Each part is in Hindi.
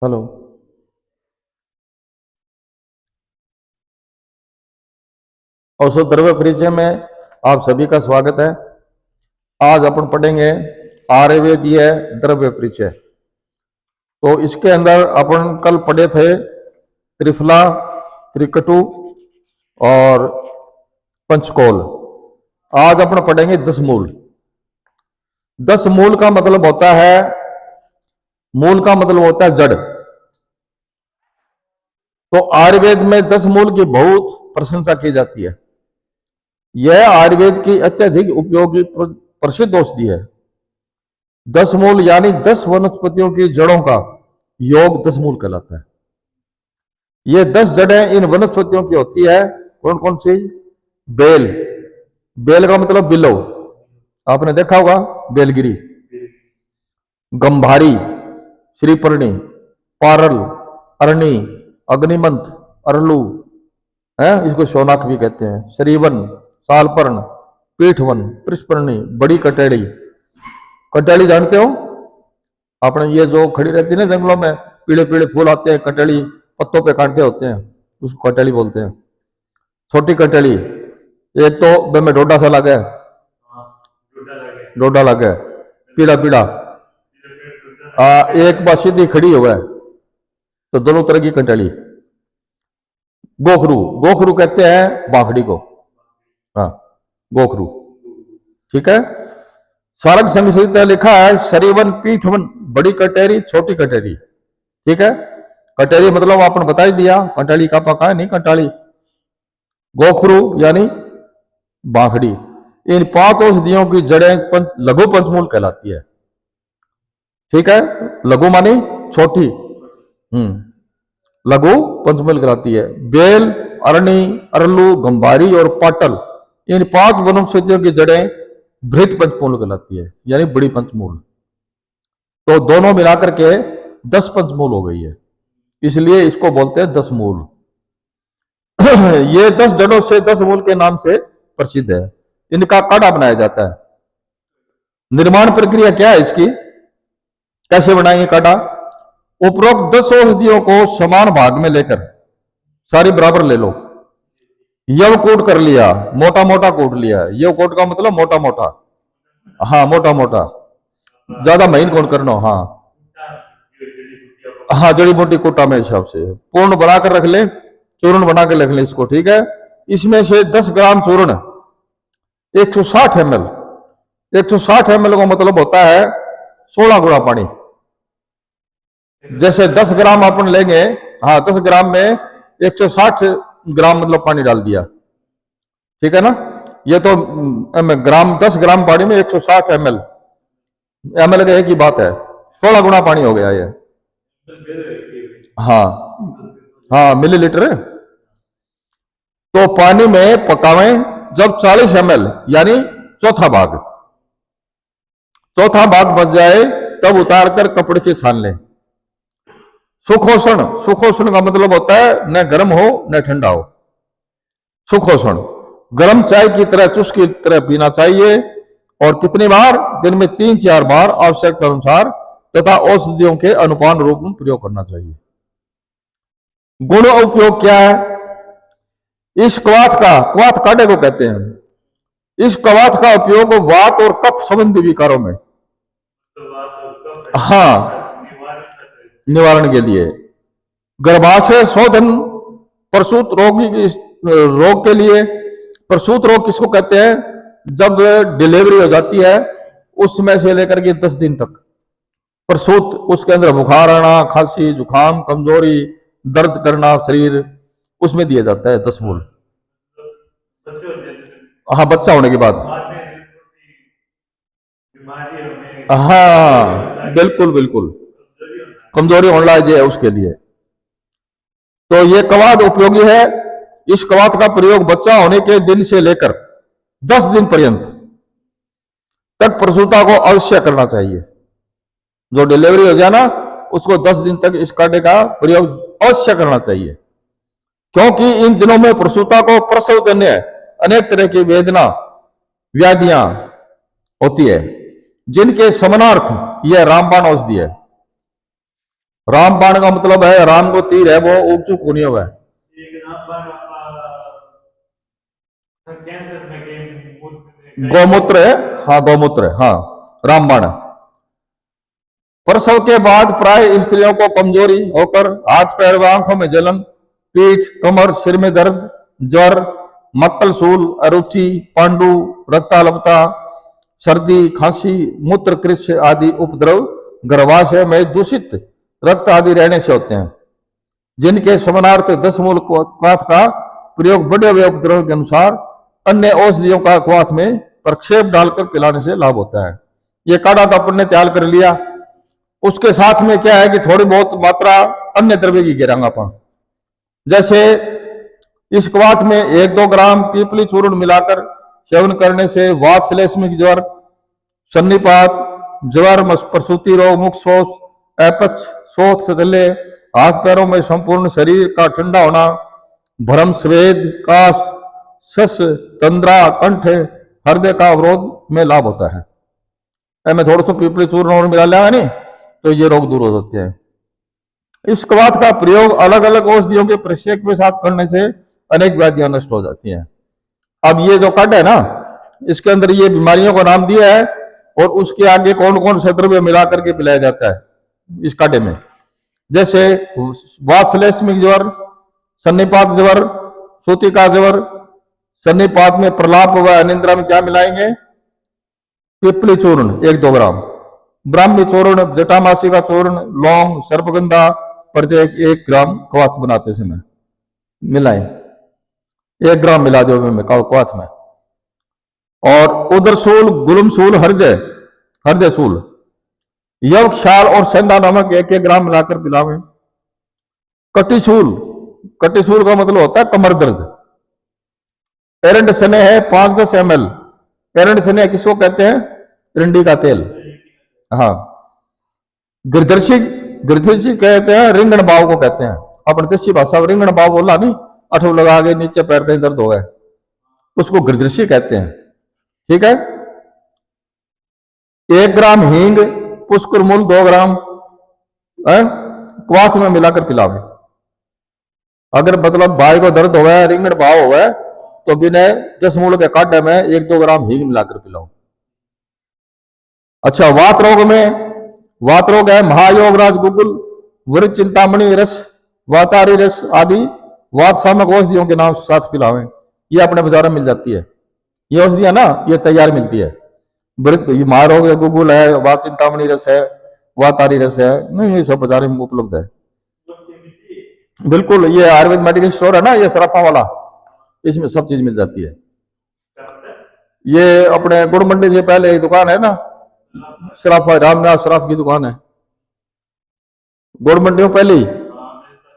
हेलो। औषध द्रव्य परिचय में आप सभी का स्वागत है। आज अपन पढ़ेंगे आयुर्वेदीय द्रव्य परिचय। तो इसके अंदर अपन कल पढ़े थे त्रिफला, त्रिकटु और पंचकोल। आज अपन पढ़ेंगे 10 मूल। 10 मूल का मतलब होता है, मूल का मतलब होता है जड़। तो आयुर्वेद में 10 मूल की बहुत प्रशंसा की जाती है। यह आयुर्वेद की अत्यधिक उपयोगी प्रसिद्ध औषधि है। 10 मूल यानी 10 वनस्पतियों की जड़ों का योग 10 मूल कहलाता है। ये 10 जड़ें इन वनस्पतियों की होती है। कौन कौन सी? बेल। बेल का मतलब बिलो, आपने देखा होगा, बेलगिरी। गंभारी, श्रीपर्णी, पारल, अरणी, अग्निमंत, अरलू, है इसको शौनाक भी कहते हैं, श्रीवन, सालपर्ण, पीठवन, पृष्पर्णी, बड़ी कटेड़ी। कटेड़ी जानते हो आपने? ये जो खड़ी रहती है ना जंगलों में, पीले पीले फूल आते हैं, कटेड़ी पत्तों पे कांटे होते हैं, उसको कटेड़ी बोलते हैं। छोटी कटेड़ी। एक तो में डोडा सा लगे, डोडा लगे, पीला पीला। एक बार सीधी खड़ी हुआ है, तो दोनों तरह की कटेड़ी। गोखरू, गोखरू कहते हैं बाखड़ी को। हाँ, गोखरू। ठीक है। सारक संहिता लिखा है शरीवन, पीठवन, बड़ी कटेरी, छोटी कटेरी। ठीक है। कटेरी मतलब आपने बता ही दिया, कटाली का पका है, नहीं कटाली। गोखरू यानी बाखड़ी। इन 5 औषधियों की जड़ें लघु पंचमूल कहलाती है। ठीक है। लघु मानी छोटी, लघु पंचमूल कहलाती है। बेल, अरणी, अरलू, गंभारी और पाटल, इन 5 वनस्पतियों की जड़ें बृहत पंचमूल कहलाती है, यानी बड़ी पंचमूल। तो दोनों मिलाकर के 10 पंचमूल हो गई है, इसलिए इसको बोलते हैं 10 मूल। ये 10 जड़ों से 10 मूल के नाम से प्रसिद्ध है। इनका काढ़ा बनाया जाता है। निर्माण प्रक्रिया क्या है इसकी, कैसे बनाएंगे काढ़ा? उपरोक्त 10 औषधियों को समान भाग में लेकर, सारी बराबर ले लो। यव कोट कर लिया, मोटा मोटा कोट लिया। यव कोट का मतलब मोटा मोटा, हाँ मोटा मोटा, ज्यादा महीन कौन करना। हाँ हाँ, जड़ी बूटी कोटा में हिसाब से पूर्ण बनाकर रख ले, चूर्ण बना के रख ले इसको। ठीक है। इसमें से 10 ग्राम चूर्ण 160 ml, 160 ml का मतलब होता है 16 गुना पानी। जैसे 10 ग्राम अपन लेंगे, हाँ 10 ग्राम में 160 ग्राम मतलब पानी डाल दिया। ठीक है ना। ये तो ग्राम, 10 ग्राम पानी में 160 ml, ml का एक ही बात है, 16 गुना पानी हो गया ये। हाँ हाँ, मिलीलीटर। तो पानी में पकावें जब 40 ml यानी चौथा भाग, चौथा भाग बच जाए तब उतार कर कपड़े से छान लें। सुखोषण, सुखोषण का मतलब होता है न गर्म हो न ठंडा हो। सुखोषण, गर्म चाय की तरह चुस्क की तरह पीना चाहिए, और कितनी बार? दिन में 3-4 बार आवश्यकता अनुसार तथा औषधियों के अनुपान रूप में प्रयोग करना चाहिए। गुण उपयोग क्या है इस कवाथ का? कवाथ काढ़े को कहते हैं। इस कवाथ का उपयोग वात और कफ संबंधी विकारों में, हाँ, निवारण के लिए। गर्भाशय शोधन, प्रसूत रोग के लिए। प्रसूत रोग किसको कहते हैं? जब डिलीवरी हो जाती है उस समय से लेकर के 10 दिन तक प्रसूत, उसके अंदर बुखार आना, खांसी, जुकाम, कमजोरी, दर्द करना शरीर, उसमें दिया जाता है 10 मूल। हाँ, बच्चा होने के बाद, हाँ बिल्कुल बिल्कुल, कमजोरी होने लग जाए उसके लिए। तो ये कवाथ उपयोगी है। इस कवाथ का प्रयोग बच्चा होने के दिन से लेकर 10 दिन पर्यंत तक प्रसूता को अवश्य करना चाहिए। जो डिलीवरी हो जाए ना, उसको 10 दिन तक इस काढ़े का प्रयोग अवश्य करना चाहिए, क्योंकि इन दिनों में प्रसूता को प्रसवजन्य अनेक तरह की वेदना, व्याधियां होती है, जिनके समानार्थ यह रामबाण औषधि है। रामबाण का मतलब है राम को तीर है वो उग चुक होनी हुआ है। गौमूत्र है, हाँ गौमूत्र है, हाँ रामबाण। प्रसव के बाद प्राय स्त्रियों को कमजोरी होकर हाथ पैर व आंखों में जलन, पीठ कमर सिर में दर्द, ज्वर, मक्कल सूल, अरुचि, पांडु, रक्ताल्पता, सर्दी, खांसी, मूत्र कृष्ण आदि उपद्रव गर्भाशय में दूषित रक्त आदि रहने से होते हैं, जिनके समानार्थ 10 मूल क्वाथ का प्रयोग बढ़े हुए उपद्रव के अनुसार अन्य औषधियों का क्वाथ में प्रक्षेप डालकर पिलाने से लाभ होता है। ये काढ़ा तो अपन ने तैयार कर लिया, उसके साथ में क्या है कि थोड़ी बहुत मात्रा अन्य द्रव्य की गिरांगा अपन, जैसे इस क्वाथ में 1-2 ग्राम पीपली चूर्ण मिलाकर सेवन करने से वात श्लेष्मिक ज्वर, सन्निपात, ज्वर, प्रसूति रोग, मुख शोष, अपच, शोथ, सदल्य, हाथ पैरों में संपूर्ण शरीर का ठंडा होना, भ्रम, स्वेद, काश, शस, तंद्रा, कंठ, हृदय का अवरोध में लाभ होता है। मैं थोड़ा सा पीपली चूर्ण और मिला लिया नहीं तो ये रोग दूर हो सकते हैं। इस क्वाथ का प्रयोग अलग अलग औषधियों के प्रक्षेप के साथ करने से अनेक व्याधियां नष्ट हो जाती हैं। अब ये जो कट है ना, इसके अंदर ये बीमारियों का नाम दिया है और उसके आगे कौन कौन से द्रव्य मिला करके पिलाया जाता है इस काढ़े में, जैसे वात्सलेष्मिक ज्वर, सन्निपात ज्वर, सूती का ज्वर। सन्निपात में प्रलाप व अनिद्रा में क्या मिलाएंगे? पिपली चूर्ण 1-2 ग्राम, ब्राह्मी चूर्ण, जटामासी का चूर्ण, लौंग, सर्पगंधा प्रत्येक 1 ग्राम क्वाथ बनाते समय मिलाएं, 1 ग्राम मिला दो में क्वाथ में। और उदरसूल, गुलमसूल, हृदय सूल, यव, क्षार और सेंधा नमक 1-1 ग्राम मिलाकर पिलावें। कटिसूल का मतलब होता है कमर दर्द। एरंड सने है 5-10 ml। एरंड सने किसको कहते हैं? रिंडी का तेल। हाँ, गिरदर्शी कहते हैं, रिंगण बाव को कहते हैं, अपन देसी भाषा में रिंगण बाव बोला नहीं, अठो लगा के नीचे पैर दे दर्द हो गए, उसको गिरदर्शी कहते हैं। ठीक है। 1 ग्राम हींग, पुष्कर मूल 2 ग्राम क्वाथ में मिलाकर पिलावे। अगर मतलब भाई को दर्द हो है, रिंगण भाव हो है, तो बिना 10 मूल के काढ़े में 1-2 ग्राम हींग मिलाकर पिलाओ। अच्छा, वात रोग है महायोगराज गुगुल, वृक्ष चिंतामणि रस, वातारी रस आदि वात सामक औषधियों के नाम साथ पिलावें। ये अपने बाजार में मिल जाती है, ये औषधियां ना ये तैयार मिलती है। महारोग है, गुगुल है, वात चिंतामणि रस है, वातारी रस है, नहीं ये सब बाजार में उपलब्ध है। बिल्कुल, ये आयुर्वेद मेडिकल स्टोर है ना, ये सराफा वाला, इसमें सब चीज मिल जाती है। ये अपने गुड़ मंडी से पहले एक दुकान है ना, सराफा, रामनाथ सराफ की दुकान है गुड़ मंडी में पहले ही,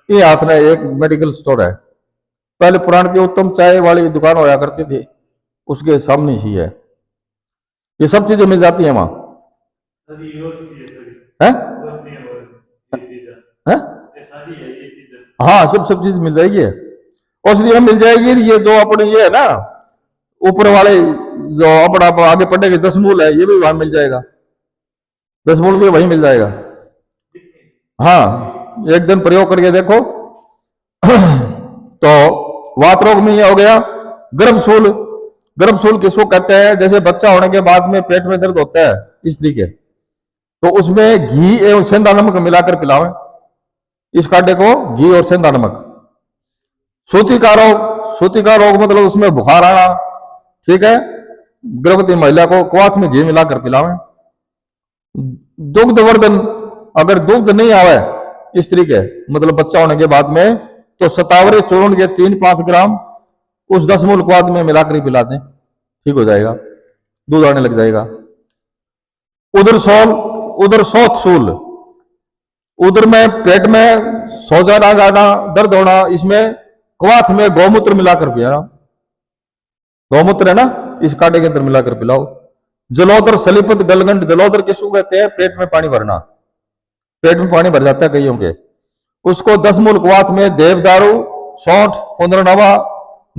ये हाथ में एक मेडिकल स्टोर है। पहले पुरानी की उत्तम चाय वाली दुकान होया करती थी, उसके सामने ही है, ये सब चीजें मिल जाती है वहां। हाँ, सब चीज मिल जाएगी, औषधियां मिल जाएगी। ये जो अपने ये है ना ऊपर वाले जो अपना आगे पड़े 10 मूल है, ये भी वहां मिल जाएगा, 10 मूल भी वहीं मिल जाएगा। हाँ, एक दिन प्रयोग करके देखो। तो वात रोग में ये हो गया। गर्भसूल किसको कहते हैं? जैसे बच्चा होने के बाद में पेट में दर्द होता है स्त्री के, तो उसमें घी एवं सेंधा नमक मिलाकर पिलावें इस काढ़े को, घी और सेंधा नमक। सूती का रोग मतलब उसमें बुखार आना, ठीक है, गर्भवती महिला को क्वाथ में घी मिलाकर पिलावें। दुग्ध वर्धन, अगर दुग्ध नहीं आवे स्त्री के मतलब बच्चा होने के बाद में, तो शतावरी चूर्ण के 3-5 ग्राम उस 10 मूल क्वाथ में मिलाकर ही पिला दें, ठीक हो जाएगा, दूध आने लग जाएगा। उदर सूल, उदर में पेट में सोजा जाना, दर्द होना, इसमें क्वाथ में गौमूत्र मिलाकर पिया, गौमूत्र है ना, इस काढ़े के अंदर मिलाकर पिलाओ। जलोदर, सलीपत, गलगंड, जलोदर किसको कहते हैं? पेट में पानी भरना, पेट में पानी भर जाता है कईयों के, उसको 10 मूल क्वाथ में देवदारू, सौंठ, पुनरनवा,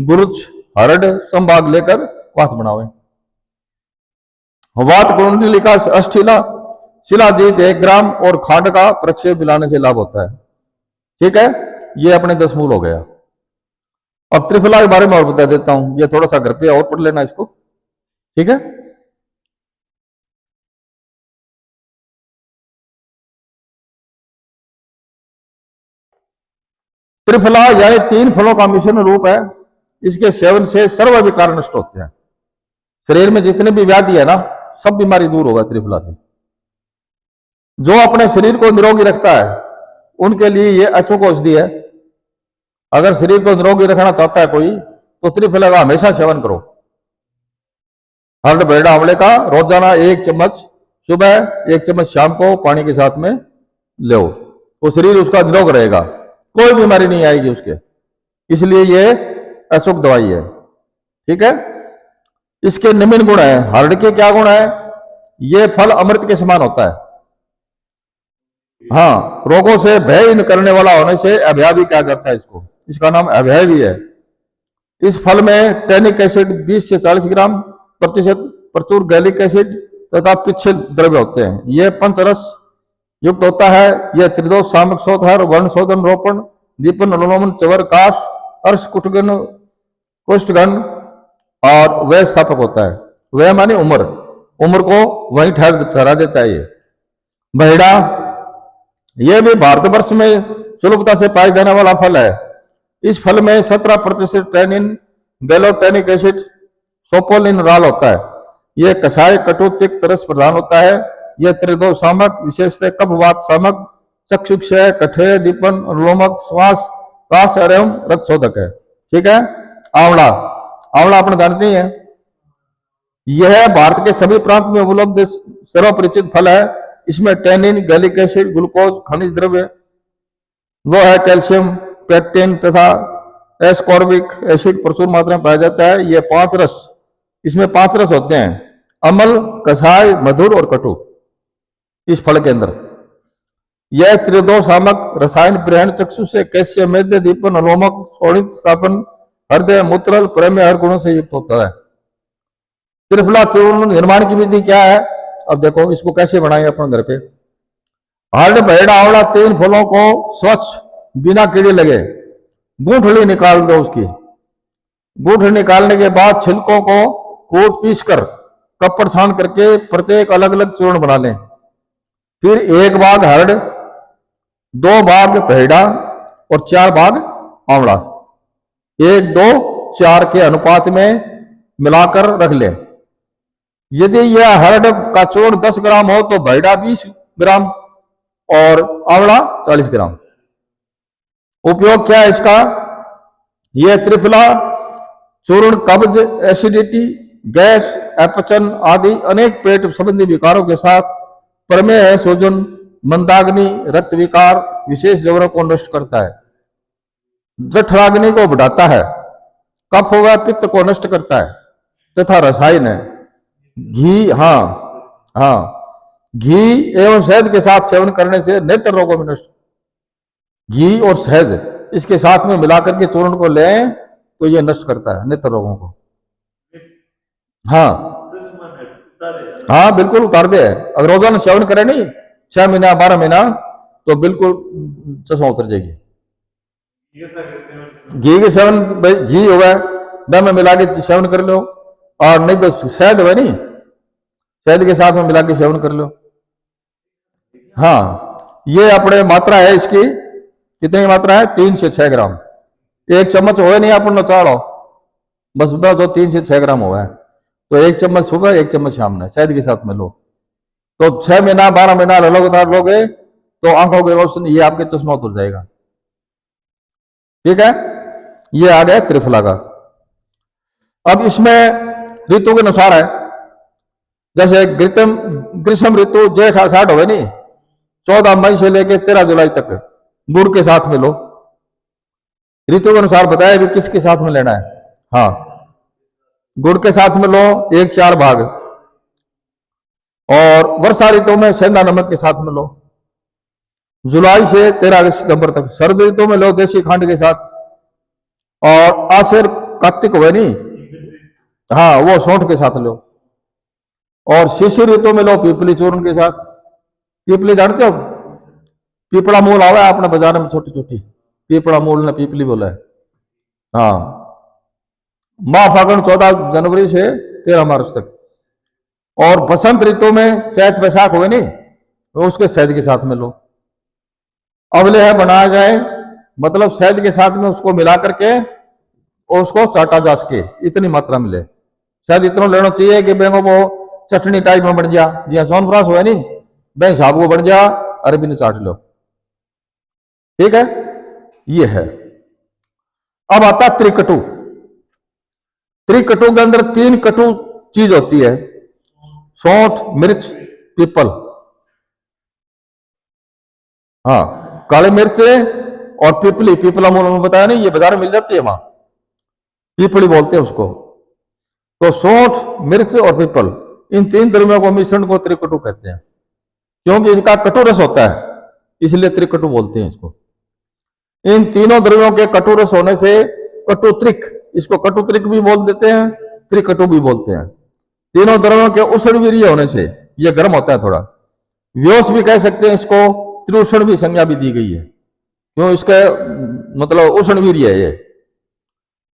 गुरुच, हरड़ संभाग लेकर क्वाथ बनावे। वात कुंडलिका, अष्ठिला, शिलाजीत 1 ग्राम और खांड का प्रक्षेप मिलाने से लाभ होता है। ठीक है, ये अपने 10 मूल हो गया। अब त्रिफला के बारे में और बता देता हूं, ये थोड़ा सा घर पे और पढ़ लेना इसको। ठीक है, त्रिफला यानी 3 फलों का मिश्रण रूप है। इसके सेवन से सर्व विकार नष्ट होते हैं। शरीर में जितने भी व्याधि है ना, सब बीमारी दूर होगा त्रिफला से। जो अपने शरीर को निरोगी रखता है उनके लिए ये अचूक औषधि है। अगर शरीर को निरोगी रखना चाहता है कोई, तो त्रिफला का हमेशा सेवन करो। हरड़ बेड़ा आंवले का रोजाना 1 चम्मच सुबह, 1 चम्मच शाम को पानी के साथ में लो, वो शरीर उसका निरोग रहेगा, कोई बीमारी नहीं आएगी उसके। इसलिए ये अचूक दवाई है। ठीक है, इसके निम्न गुण है। हरड़ के क्या गुण है? ये फल अमृत के समान होता है। हाँ, रोगों से भय करने वाला होने से अभय भी कहा जाता है इसको, इसका नाम अभय भी है। इस फल में टैनिक एसिड 20 से 40 ग्राम प्रतिशत, प्रचुर गैलिक एसिड तथा पिच्छल द्रव्य होते हैं। यह पंचरस युक्त होता है। यह त्रिदोष सामक शोधहर, वर्ण शोधन, रोपण, दीपन, अनुलोमन, चवर, काश, अर्श, कुटगन, कुष्ठगन और वय स्थापक होता है। वह माने उम्र, उम्र को वहीं ठहरा देता है। ये बहेड़ा, यह भी भारतवर्ष में सुलभता से पाए जाने वाला फल है। इस फल में 17% टैनिन, गैलोटैनिक एसिड, सोपोलिनराल होता है। यह कषाय, कटु, तिक्त रस प्रदान होता है। यह त्रिदोष सामक, विशेषतः कफवात सामक, चक्षुक्षय, कठेय, दीपन, अनुलोमक, श्वास, काश एवं रक्तशोधक है। ठीक है, आंवला, आंवला अपने जानते हैं, यह भारत के सभी प्रांत में उपलब्ध सर्वपरिचित फल है। इसमें टैनिन, गैलिक एसिड, ग्लूकोज, खनिज द्रव्य वो है, कैल्शियम, पेक्टिन तथा एस्कॉर्बिक एसिड प्रचुर मात्रा में पाया जाता है। ये 5 रस, इसमें 5 रस होते हैं, अम्ल, कषाय, मधुर और कटु इस फल के अंदर। यह त्रिदोषात्मक रसायन ग्रहण चक्षु से कैस्य, मेद्य, दीपन, अलोमक, शोणित, स्थापन, हृदय, मूत्रल, प्रेम्य हर गुणों से युक्त होता है। त्रिफला चूर्ण निर्माण की विधि क्या है? अब देखो इसको कैसे बनाएंगे अपन घर पे। हरड़, बहेड़ा, आंवला 3 फलों को स्वच्छ बिना कीड़े लगे गूंठली निकाल दो। उसकी गूंठ निकालने के बाद छिलकों को कूट पीस कर कपड़ छान करके प्रत्येक अलग अलग चूर्ण बना लें। फिर 1 भाग हरड़, 2 भाग बहेड़ा और 4 भाग आंवला 1, 2, 4 के अनुपात में मिलाकर रख लें। यदि यह हरड़ का चूर्ण 10 ग्राम हो तो बहेड़ा 20 ग्राम और आंवला 40 ग्राम। उपयोग क्या है इसका? यह त्रिफला चूर्ण कब्ज, एसिडिटी, गैस, अपचन आदि अनेक पेट संबंधी विकारों के साथ प्रमेह, सूजन, मंदाग्नि, रक्त विकार, विशेष जबरों को नष्ट करता है, जठराग्नि को बढ़ाता है, कफ व पित्त को नष्ट करता है तथा रसायन है। घी, हाँ, घी एवं शहद के साथ सेवन करने से नेत्र रोगों में नष्ट। घी और शहद इसके साथ में मिलाकर के चूर्ण को लें तो ये नष्ट करता है नेत्र रोगों को। हाँ बिल्कुल उतार दे। अगर रोजाना सेवन करें नहीं 6 महीना 12 महीना तो बिल्कुल चश्मा उतर जाएगी। घी के सेवन, घी हो गया दम में मिला के सेवन कर लो, और नहीं तो शहद है नहीं, शहद के साथ में मिला के सेवन कर लो। हाँ, ये अपने मात्रा है इसकी, कितनी मात्रा है? 3 से 6 ग्राम। 1 चम्मच हो नहीं अपन चाड़ो बस, जो 3 से 6 ग्राम हुआ है तो 1 चम्मच सुबह, 1 चम्मच शाम में शहद के साथ में लो तो 6 महीना 12 महीना लगातार लोगे तो आंखों की रोशनी, ये आपके चश्मा उतर जाएगा। ठीक है, ये आ गया त्रिफला का। अब इसमें ऋतु के अनुसार है, जैसे ग्रीष्म ऋतु जेठ आषाढ़ हो नहीं, 14 मई से लेकर 13 जुलाई तक गुड़ के साथ में लो। ऋतु के अनुसार बताया भी किसके साथ में लेना है। हाँ, गुड़ के साथ में लो 1/4 भाग, और वर्षा ऋतु में सेंधा नमक के साथ में लो जुलाई से 13 सितंबर तक। सर्द ऋतु में लो देसी खंड के साथ, और आश्विन कार्तिक हुए नहीं, हाँ वो सौंठ के साथ लो, और शिशिर ऋतु में लो पीपली चूर्ण के साथ, पीपली जानते हो? पीपड़ा मूल आवा है अपने बाजार में, छोटी छोटी पीपड़ा मूल ने पीपली बोला है। हाँ, माह फागुन 14 जनवरी से 13 मार्च तक। और बसंत ऋतु में चैत बैसाख हुए नहीं, तो उसके शहद के साथ में लो। अवले है बनाया जाए, मतलब शहद के साथ में उसको मिला करके और उसको चाटा जा सके, इतनी मात्रा मिले। शायद इतना लेना चाहिए कि बेंगो वो चटनी टाइप में बन जा, जिया सोनफ्रास हुआ नहीं बैंक साहब को बन जा, अरबी ने चाट लो। ठीक है, ये है। अब आता त्रिकटु। त्रिकटु के अंदर 3 कटु चीज होती है, सौंठ, मिर्च, पीपल। हाँ, काली मिर्च और पीपली, पीपला मूल में बताया नहीं, ये बाजार में मिल जाती है, वहां पीपली बोलते हैं उसको। तो सौंठ, मिर्च और पीपल, इन 3 द्रव्यों को मिश्रण को त्रिकटु कहते हैं, क्योंकि इसका कटु रस होता है, इसलिए त्रिकटु बोलते हैं इसको। इन तीनों द्रव्यों के कटु रस होने से कटुत्रिक, इसको कटुत्रिक भी बोल देते हैं, त्रिकटु भी बोलते हैं। तीनों द्रव्यों के उष्ण वीर्य होने से, यह गर्म होता है थोड़ा, व्योस भी कह सकते हैं इसको, त्रिउष्ण भी संज्ञा भी दी गई है, क्यों इसका मतलब उष्ण वीर्य है ये।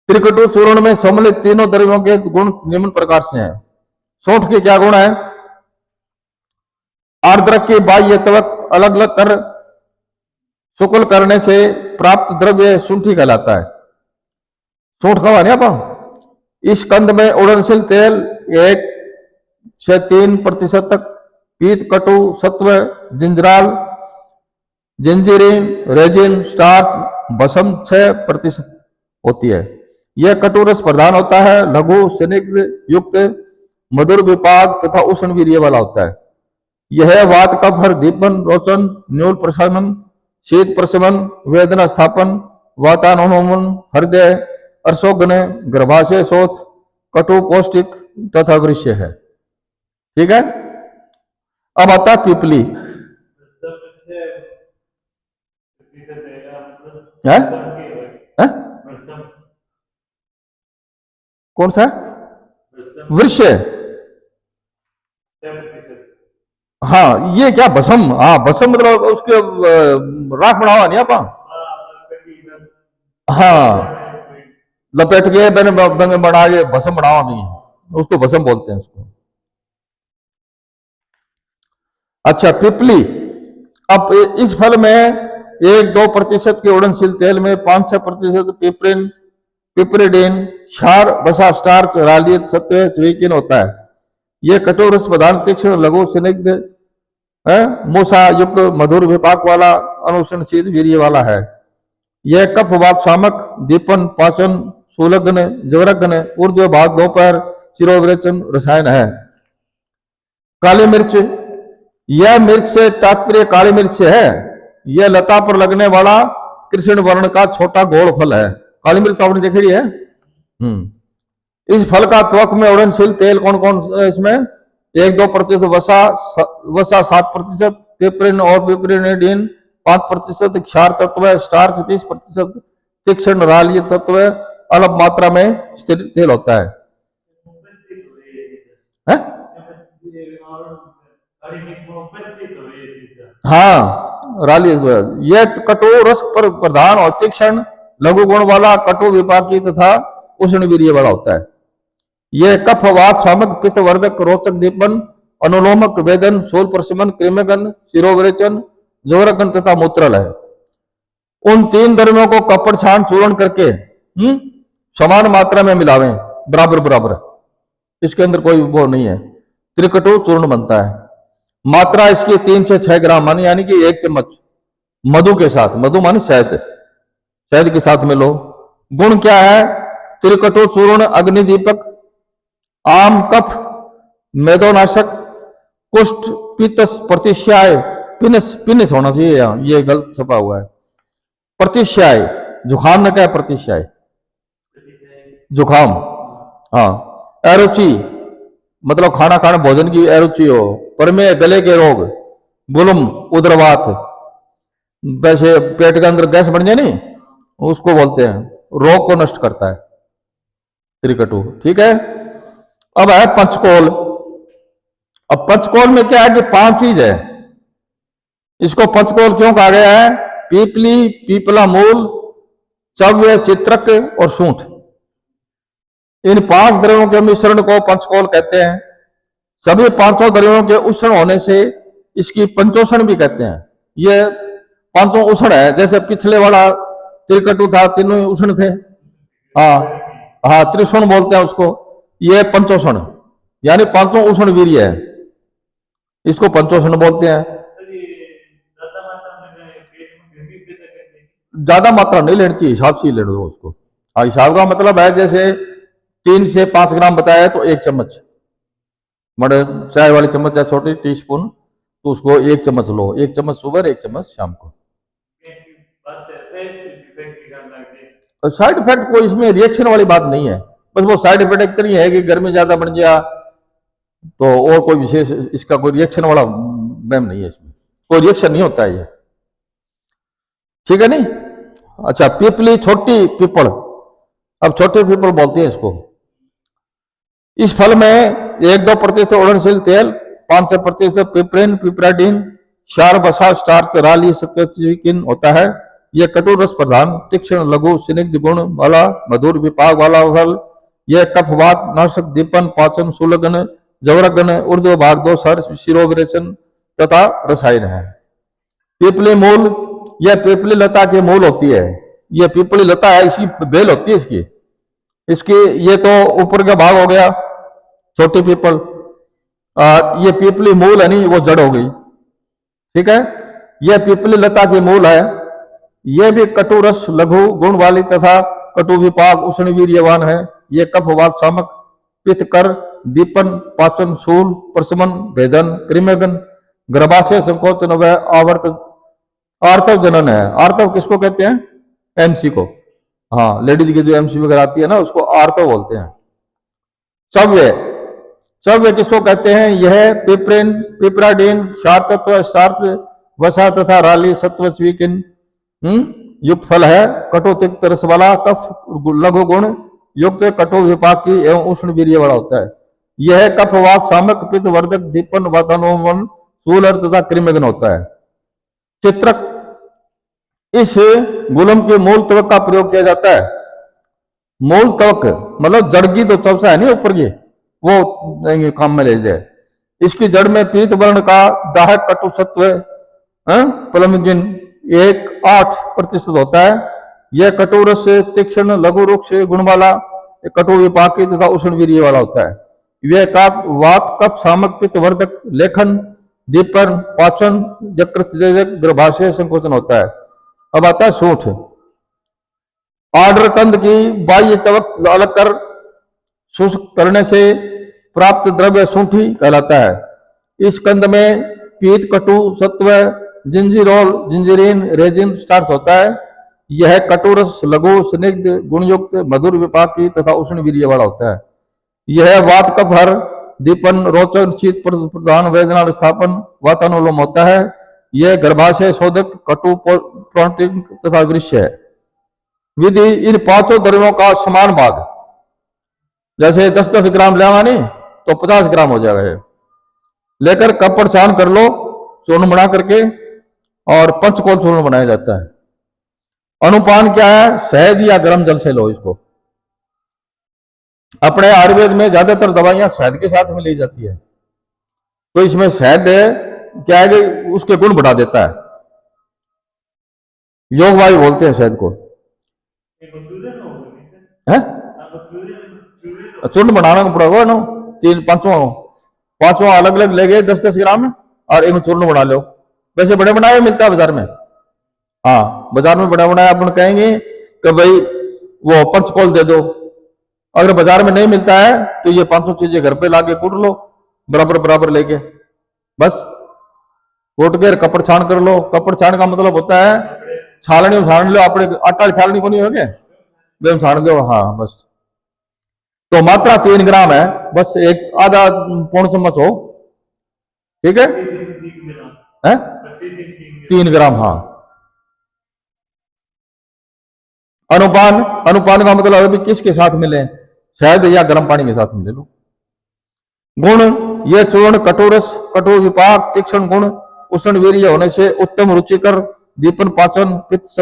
त्रिकटु चूर्ण में सम्मिलित तीनों द्रव्यों के गुण निम्न प्रकार से हैं। सौंठ के क्या गुण है? आर्द्रक के बाह्य त्वक अलग अलग कर शुक्ल करने से प्राप्त द्रव्य शुंठी कहलाता है। सौंठ खावा नहीं आप। इस कंद में उड़नशील तेल 1 से 3% तक, पीत कटु सत्व, जिंजराल, जिंजीरिन, रेजिन, स्टार्च, भस्म 6% होती है। यह कटुरस प्रधान होता है, लघु स्निग्ध युक्त, मधुर विपाक तथा उष्ण वीर्य वाला होता है। यह वात कफ हर दीपन रोचन, न्यूल प्रशमन, शीत प्रशमन, वेदना स्थापन, वातानुमन, हृदय अर्शोग्न, गर्भाशय शोथ, कटु पौष्टिक तथा वृश्य है। ठीक है, अब आता पीपली है? है? कौन सा? वृश्य। हाँ, ये क्या भस्म? हाँ, भस्म मतलब उसके राख बनावा नहीं आप। हाँ, लपेट के मैंने बना के भस्म बनावा भी, उसको भस्म बोलते हैं उसको। अच्छा, पिपली। अब इस फल में 1-2% के उड़नशील तेल में 5-6% पिपरिन, पिपरिडीन, क्षार, वसा, स्टार्च, रालियत, सत्व, च्विकिन होता है। यह कटोरस प्रधान, तीक्ष्ण, लघु स्निग्ध, मूसा युक्त, मधुर विपाक वाला, अनुष्णशील वीर्य वाला है। यह कफ वात शामक, दीपन, पाचन, शूलग्न, जवरग्न, ऊर्ध्व भाग, दोपहर, शिरोविरेचन रसायन है। काली मिर्च। यह मिर्च से तात्पर्य काली मिर्च से है। यह लता पर लगने वाला कृष्ण वर्ण का छोटा गोल फल है। काली मिर्च आपने देखी है। इस फल का त्वक में उड़नशील तेल कौन कौन इसमें? 1-2% वसा 7%, पिपरिन और पिपरिनिडीन 5%, क्षार तत्व, स्टार्च 30%, तीक्ष्ण रालीय तत्व, अल्प मात्रा में स्थिर तेल होता है। हाँ, राली। यह कटु रस पर प्रधान और तीक्ष्ण, लघु गुण वाला, कटु विपाकी तथा उष्ण वीर्य वाला होता है। यह कफ वात शामक, पित्त वर्धक, रोचक, दीपन, अनुलोमक, वेदन, शूल प्रशमन, कृमिगन, शिरोविरेचन, जोरगन तथा मूत्रल है। उन 3 द्रव्यों को कपड़ छान चूर्ण करके समान मात्रा में मिलावें, बराबर बराबर, इसके अंदर कोई वो नहीं है, त्रिकटु चूर्ण बनता है। मात्रा इसकी 3 से 6 ग्राम यानी कि 1 चम्मच मधु के साथ, मधु मानी शहद, शहद के साथ में लो। गुण क्या है? त्रिकटु चूर्ण अग्निदीपक, आम कफ, मेदोनाशक, कुष्ठ, पित्तस, प्रतिश्याय, पिनस, पिनस होना चाहिए यहाँ, ये गलत छपा हुआ है। प्रतिश्याय, जुखाम न क्या है? प्रतिश्याय जुखाम। हाँ, एरुचि मतलब खाना खाना भोजन की एरुचि हो। प्रमेय, गले के रोग, गुलम, उदरवात, वैसे पेट के अंदर गैस बन जाए नहीं, उसको बोलते हैं, रोग को नष्ट करता है त्रिकटु। ठीक है, अब है पंचकोल। अब पंचकोल में क्या है कि 5 चीज है। इसको पंचकोल क्यों कहा गया है? पीपली, पीपला मूल, चव्य, चित्रक और सूंठ, इन 5 द्रव्यों के मिश्रण को पंचकोल कहते हैं। सभी 5 द्रव्यों के उष्ण होने से इसकी पंचोषण भी कहते हैं। ये 5 उष्ण है, जैसे पिछले वाला त्रिकटु था, तीनों उष्ण थे। हाँ हाँ, त्रिशुण बोलते हैं उसको। ये पंचोषण यानी 5 उष्ण वीर्य है, इसको पंचोषण बोलते हैं। ज्यादा मात्रा नहीं लेनी चाहिए, हिसाब से ही लेना दो उसको। हाँ, हिसाब का मतलब है जैसे 3 से 5 ग्राम बताया तो 1 चम्मच, मतलब चाय वाली चम्मच है छोटी टीस्पून, तो उसको 1 चम्मच लो, 1 चम्मच सुबह, 1 चम्मच शाम को। साइड इफेक्ट कोई इसमें रिएक्शन वाली बात नहीं है, बस वो साइड इफेक्ट एक तरह है कि गर्मी ज्यादा बढ़ गया तो, और कोई विशेष इसका कोई रिएक्शन वाला मैम नहीं है, इसमें कोई रिएक्शन नहीं होता है ये, ठीक है नहीं। अच्छा, पीपली, छोटी पीपल, अब छोटे पीपल बोलते हैं इसको। इस फल में 1-2% उड़नशील तेल, 5-6% पिपरिन, पिपराडीन, क्षार, वसा, स्टार्च, राली, सल्फेट होता है। यह कटु रस प्रधान, तीक्ष्ण, लघु, स्निग्ध गुण वाला, मधुर विपाक वाला फल। यह कफवात नाशक, दीपन, पाचन, शूलगन, जवरगन, ऊर्ध्व भाग दोष, शिरोविरेचन तथा रसायन है। पीपली मूल, यह पीपली लता की मूल होती है। यह पीपली लता है, इसकी बेल होती है इसकी ये तो ऊपर का भाग हो गया छोटी पीपल, ये पीपली मूल है, नहीं वो जड़ हो गई, ठीक है। यह पीपली लता की मूल है। यह भी कटु रस, लघु गुण वाली तथा कटु विपाक, उष्ण वीर्यवान है। यह कफवात शामक, पित्त कर, दीपन, पाचन, शूल, प्रशमन, भेदन, कृमिगन, गर्भाशय संकोचन व आर्तव जनन है। आर्तव किसको कहते हैं? एमसी को। हाँ, लेडीज की जो एमसी वगैरह आती है ना, उसको आर्तव बोलते हैं। चव्य, चव्य किसको कहते हैं? यह पिपरिन, पिपराडीन, क्षार तत्व, स्टार्च, वसा तथा राली सत्व स्वीकिन युक्त फल है। कटु तिक्त रस वाला, कफ लघु गुण युक्त, कटु विपाकी एवं उष्ण वीर्य वाला होता है। यह कफवात शामक, पित्त वर्धक, दीपन, वातानुमन, शूलर तथा कृमिगन होता है। चित्रक, इस गुलम के मूल त्वक का प्रयोग किया जाता है। मूल त्वक मतलब जड़ की तो चवसा है नहीं ऊपर की, वो काम में ले जाए। इसकी जड़ में पीत वर्ण का दाहक कटु सत्व प्लमिजिन 1-8% होता है। यह कटुरस से तीक्ष्ण, लघु रुक्ष गुण वाला, कटु विपाकी तथा उष्ण वीर्य वाला होता है। यह काप वात, कफ शामक, पित्त वर्धक, लेखन, दीपन, पाचन, यकृत, गर्भाशय संकोचन होता है। अब आता है सूठ। आर्द्र कंद की बाह्य त्वक अलग कर शुष्क करने से प्राप्त द्रव्य सूठी कहलाता है। इस कंद में पीत, कटु सत्व, जिंजीरोल, जिंजीरीन, रेजिन, स्टार्च होता है। यह कटुरस, लघु, स्निग्ध, गुणयुक्त, मधुर विपाकी तथा उष्ण वीर्य वाला होता है। यह वात, कफहर, दीपन, रोचन, शीत प्रधान, वेदना विस्थापन, वातानुलोम होता है। यह गर्भाशय शोधक, कटु प्रोटीन तथा वृक्ष है। विधि, इन 5 द्रव्यों का समान भाग, जैसे 10-10 ग्राम लेवा नहीं तो 50 ग्राम हो जाएगा, ये लेकर कपड़ छान कर लो चूर्ण बना करके, और पंचकोल चूर्ण बनाया जाता है। अनुपान क्या है? शहद या गर्म जल से लो इसको। अपने आयुर्वेद में ज्यादातर दवाइयां शहद के साथ में ली जाती है, तो इसमें शहद क्या है कि उसके गुण बढ़ा देता है। योग वायु बोलते हैं शहद को, है चूर्ण बनाना पड़ेगा ना, 3-5 अलग अलग ले गए 10-10 ग्राम और एक चूर्ण बना लो। वैसे बड़े बनाए मिलता है बाजार में, हाँ बाजार में बड़ा बनाया अपन कहेंगे कि भाई वो पंचकोल दे दो। अगर बाजार में नहीं मिलता है तो ये 500 चीजें घर पे लाके कूट लो, बराबर बराबर लेके, बस कूट के कपड़ छान कर लो। कपड़ छान का मतलब होता है छालनी छान लो, अपने आटा छालनी को नहीं हो गया छान दो, हाँ बस। तो मात्रा 3 ग्राम है, बस एक आधा पौन चम्मच हो, ठीक है, 3 ग्राम, हाँ। अनुपान, अनुपान का मतलब है कि किसके साथ मिले, शहद या गर्म पानी के साथ मिले लो। गुण, यह चूर्ण कटुरस, कटु विपाक, तीक्ष्ण गुण, उष्ण वीर्य होने से उत्तम रुचिकर, दीपन पाचन, पित्त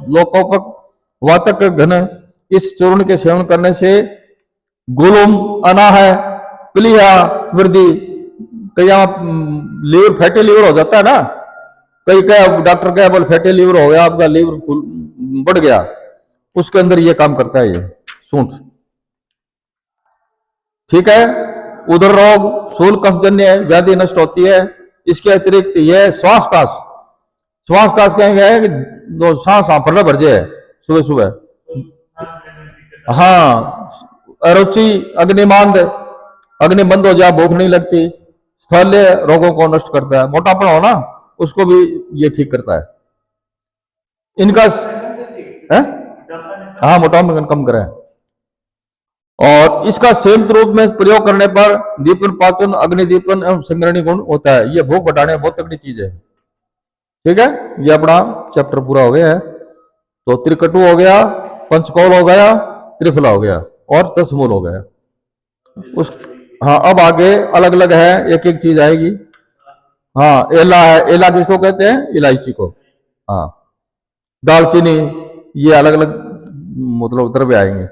लोकोपक, वातक घन। इस चूर्ण के सेवन करने से गुलुम, अनाह, प्लीहा वृद्धि, कई लीवर फैटी लीवर हो जाता है ना, कई क्या डॉक्टर क्या बोल फैटी लीवर हो गया आपका, लीवर फुल बढ़ गया, उसके अंदर ये काम करता है ये सूंठ। ठीक है। उदर रोग, शूल कफजन्य व्याधि नष्ट होती है। इसके अतिरिक्त यह श्वासकाश, श्वासकाश कहेंगे कि जो सांस फरना भर जाए सुबह सुबह, हाँ, अरुचि, अग्निमांद, अग्नि बंद हो जाए, भूख नहीं लगती, स्थल्य रोगों को नष्ट करता है, मोटापा हो ना उसको भी ये ठीक करता है। इनका है? हाँ, मोटापा कम करे। और इसका संयुक्त रूप में प्रयोग करने पर दीपन पाचन, अग्निदीपन एवं संग्रहणी गुण होता है। ये भूख घटाने बहुत तगड़ी चीज है। ठीक है, ये अपना चैप्टर पूरा हो गया है। तो त्रिकटु हो गया, पंचकौल हो गया, त्रिफला हो गया और दशमूल हो गया। उस हाँ, अब आगे अलग अलग है, एक एक चीज आएगी। हाँ, एला है, एला किसको कहते हैं? इलायची को। हाँ, दालचीनी, ये अलग अलग मतलब द्रव्य आएंगे।